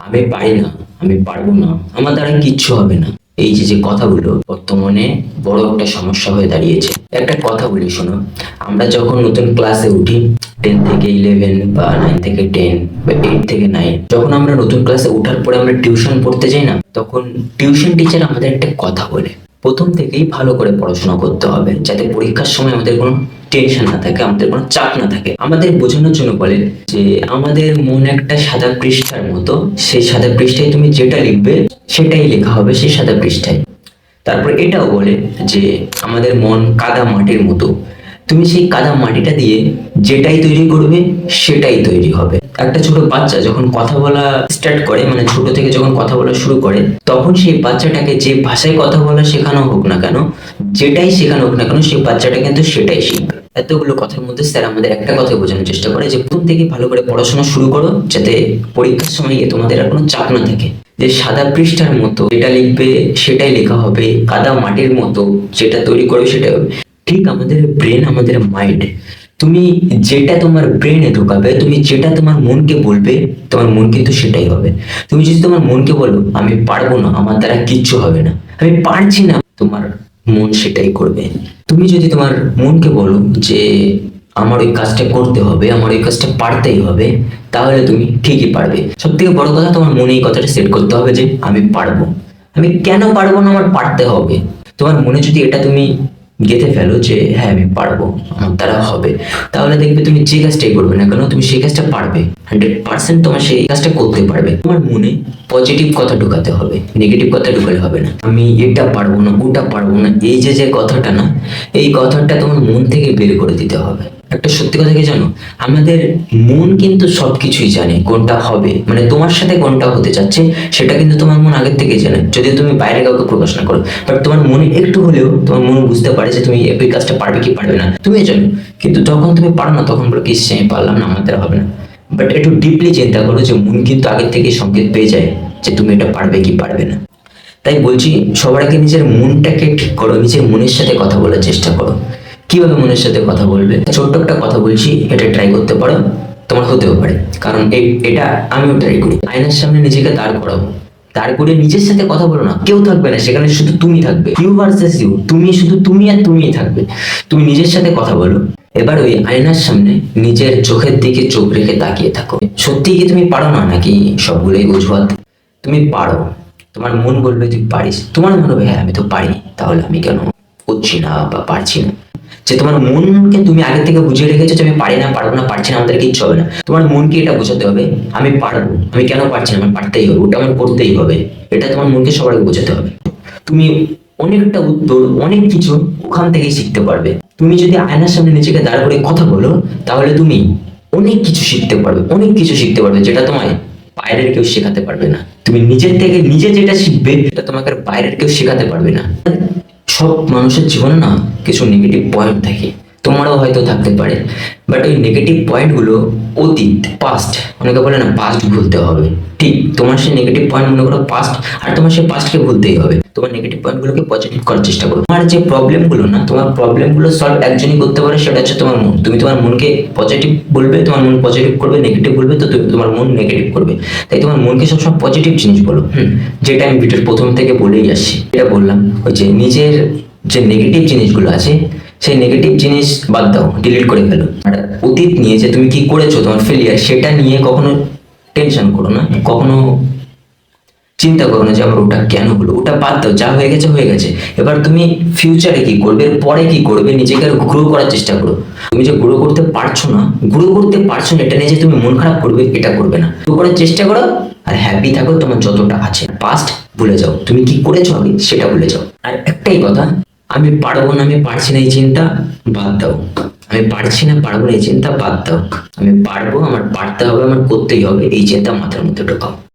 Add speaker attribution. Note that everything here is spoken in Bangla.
Speaker 1: আমি পারি না, আমি পারবো না, আমার দ্বারা কিচ্ছু হবে না। এই যে যে কথাগুলো বর্তমানে বড় একটা সমস্যা হয়ে দাঁড়িয়েছে। একটা কথা বলি শোনো, আমরা যখন নতুন ক্লাসে উঠি, 10 থেকে 11 বা 9 থেকে 10 বা 8 থেকে 9, যখন আমরা নতুন ক্লাসে ওঠার পরে আমরা টিউশন পড়তে যাই না, তখন টিউশন টিচার আমাদের একটা কথা বলে, প্রথম থেকেই ভালো করে পড়াশোনা করতে হবে, যাতে পরীক্ষার সময় আমাদের কোনো টেনশন না থাকে, আমাদের কোনো চাপ না থাকে। আমাদের বোঝানোর জন্য বলে যে আমাদের মন একটা সাদা পৃষ্ঠার মতো, সেই সাদা পৃষ্ঠায় তুমি যেটা লিখবে সেটাই লেখা হবে সেই সাদা পৃষ্ঠায়। তারপর এটাও বলে যে আমাদের মন কাদা মাটির মতো, তুমি সেই কাদা মাটিটা দিয়ে যেটাই তৈরি করবে সেটাই তৈরি হবে। একটা ছোট বাচ্চা যখন কথা বলা স্টার্ট করে, মানে ছোট থেকে যখন কথা বলা শুরু করে, তখন সেই বাচ্চাটাকে যে ভাষায় কথা বলা শেখানো হোক না কেন, যেটাই শেখানো হোক না কেন, সেই বাচ্চাটা কিন্তু সেটাই শিখবে। এতগুলো কথার মধ্যে স্যার আমাদের একটা কথা বোঝানোর চেষ্টা করে যে প্রথম থেকে ভালো করে পড়াশোনা শুরু করো, যাতে পরীক্ষার সময় গিয়ে তোমাদের আর কোনো চাপ না থাকে। যে সাদা পৃষ্ঠার মতো যেটা লিখবে সেটাই লেখা হবে, কাদা মাটির মতো যেটা তৈরি করবে সেটাই হবে। ঠিক আমাদের ব্রেন, আমাদের মাইন্ড, তুমি যেটা তোমার ব্রেনে ঢোকাবে, তুমি যেটা তোমার মনকে বলবে, তোমার মন কিন্তু সেটাই হবে। তুমি যদি তোমার মনকে বলো আমি পারবো না, আমার দ্বারা কিচ্ছু হবে না, আমি পারছি না, তোমার মন সেটাই করবে। তুমি যদি তোমার মনকে বলো যে আমার ওই কাজটা করতে হবে, আমার ওই কাজটা পারতেই হবে, তাহলে তুমি ঠিকই পারবে। সব থেকে বড় কথা, তোমার মনে এই কথাটা সেট করতে হবে যে আমি পারবো। আমি কেন পারবো না, আমার পারতে হবে। তোমার মনে যদি এটা তুমি গেঁথে ফেলো যে হ্যাঁ আমি পারবো, আমার দ্বারা হবে, তাহলে দেখবে তুমি যে কাজটাই করবে না কেন, তুমি সেই কাজটা পারবে। 100% তোমার সেই কাজটা করতে পারবে। তোমার মনে পজিটিভ কথা ঢুকাতে হবে, নেগেটিভ কথা ঢুকালে হবে না। আমি এটা পারবো না, ওটা পারবো না, এই যে যে কথাটা না, এই কথাটা তোমার মন থেকে বের করে দিতে হবে। একটা সত্যি কথা কি জানো, আমাদের মন কিন্তু সবকিছুই জানে কোনটা হবে, মানে তোমার সাথে কোনটা হতে যাচ্ছে সেটা কিন্তু তোমার মন আগের থেকেই জানে, যদি তুমি বাইরে কাউকে প্রকাশ না করো। বাট তোমার মনে একটু হলেও তোমার মন বুঝতে পারে যে তুমি এই কাজটা পারবে কি পারবে না, তুমি জানো। কিন্তু যখন তুমি পারো না, তখন বলো কি সে পারলাম না, আমার দ্বারা হবে না। বাট একটু ডিপলি চিন্তা করো যে মন কিন্তু আগের থেকে সংকেত পেয়ে যায় যে তুমি এটা পারবে কি পারবে না। তাই বলছি, সবার আগে নিজের মনটাকে ঠিক করো, নিজের মনের সাথে কথা বলার চেষ্টা করো। কিভাবে মনের সাথে কথা বলবে, ছোট্ট একটা কথা বলছি, এটা ট্রাই করতে পারো, তোমার হতেও পারে। কারণ এটা আমিও ট্রাই করি। আয়নার সামনে নিজেকে দাঁড় করাবো, দাঁড় করে নিজের সাথে কথা বলো না, কেউ থাকবে না সেখানে, শুধু তুমি থাকবে। ইউ ভার্সেস ইউ, তুমি, শুধু তুমি আর তুমিই থাকবে। তুমি নিজের সাথে কথা বলো। এবার ওই আয়নার সামনে নিজের চোখের দিকে চোখ রেখে তাকিয়ে থাকো। সত্যি কি তুমি পারো না, নাকি সবগুলোই অজুহাত? তুমি পারো, তোমার মন বলবে তুই পারিস, তোমার মনে হবে হ্যাঁ আমি তো পারি, তাহলে আমি কেন করছি না বা পারছি না। যে তোমার মনকে তুমি আগে থেকে বুঝিয়ে রেখেছো যে আমি পারি না, পারবো না, পারছি না, আমাদের কিচ্ছু হবে না। তোমার মনকে এটা বোঝাতে হবে আমি পারবো, আমি কেন পারছি না, আমার পারতেই হবে, ওটা আমার করতেই হবে। এটা তোমার মনকে সবার আগে বোঝাতে হবে। তুমি অনেকটা উত্তর, অনেক কিছু ওখান থেকেই শিখতে পারবে। তুমি যদি আয়নার সামনে নিজেকে দাঁড় করে কথা বলো, তাহলে তুমি অনেক কিছু শিখতে পারবে, অনেক কিছু শিখতে পারবে, যেটা তোমায় বাইরের কেউ শেখাতে পারবে না। তুমি নিজের থেকে নিজে যেটা শিখবে সেটা তোমাকে আর বাইরের কেউ শেখাতে পারবে না। সব মানুষের জীবনে না কিছু নেগেটিভ পয়েন্ট থাকে, তোমারও হয়তো থাকতে পারে। বাট ওই নেগেটিভ পয়েন্টগুলো অতীত, পাস্ট, অনেকে বলে না পাস্ট ভুলতে হবে। ঠিক তোমার সেই নেগেটিভ পয়েন্ট মনে করো পাস্ট, আর তোমার সেই পাস্টকে ভুলতেই হবে। তোমার নেগেটিভ পয়েন্টগুলোকে পজিটিভ করার চেষ্টা করো। তোমার যে প্রবলেমগুলো না, তোমার প্রবলেমগুলো সলভ একজনই করতে পারে, সেটা হচ্ছে তোমার মন। তুমি তোমার মনকে পজিটিভ বলবে, তোমার মন পজিটিভ করবে, নেগেটিভ বলবে তো তোমার মন নেগেটিভ করবে। তাই তোমার মনকে সবসময় পজিটিভ জিনিস বলো। যেটা আমি ভিডিওর প্রথম থেকে বলেই আসছি, এটা বললাম ওই যে নিজের যে নেগেটিভ জিনিসগুলো আছে সেই নেগেটিভ জিনিস বাদ দাও, ডিলিট করে ফেলো। আর অতীত নিয়ে যে তুমি কি করেছো, তোমার ফেলিয়ার, সেটা নিয়ে কখনো টেনশন করো না, কখনো চিন্তা করো না যে আমার ওটা কেন হলো, ওটা বাদ দাও, যা হয়ে গেছে হয়ে গেছে। এবার তুমি ফিউচারে কি করবে, পরে কি করবে, নিজেকে আর গ্রো করার চেষ্টা করো। তুমি যে গ্রো করতে পারছো না, এটা নিয়ে যে তুমি মন খারাপ করবে, এটা করবে না। গ্রো করার চেষ্টা করো আর হ্যাপি থাকো তোমার যতটা আছে। পাস্ট ভুলে যাও, তুমি কি করেছো আগে সেটা ভুলে যাও। আর একটাই কথা, আমি পারবো না, আমি পারছি না, এই চিন্তা বাদ দাও। আমি পারছি না, পারবো না, এই চিন্তা বাদ দাও। আমি পারবো, আমার পারতে হবে, আমার করতেই হবে, এই চিন্তা মাথার মধ্যে ঢোকাও।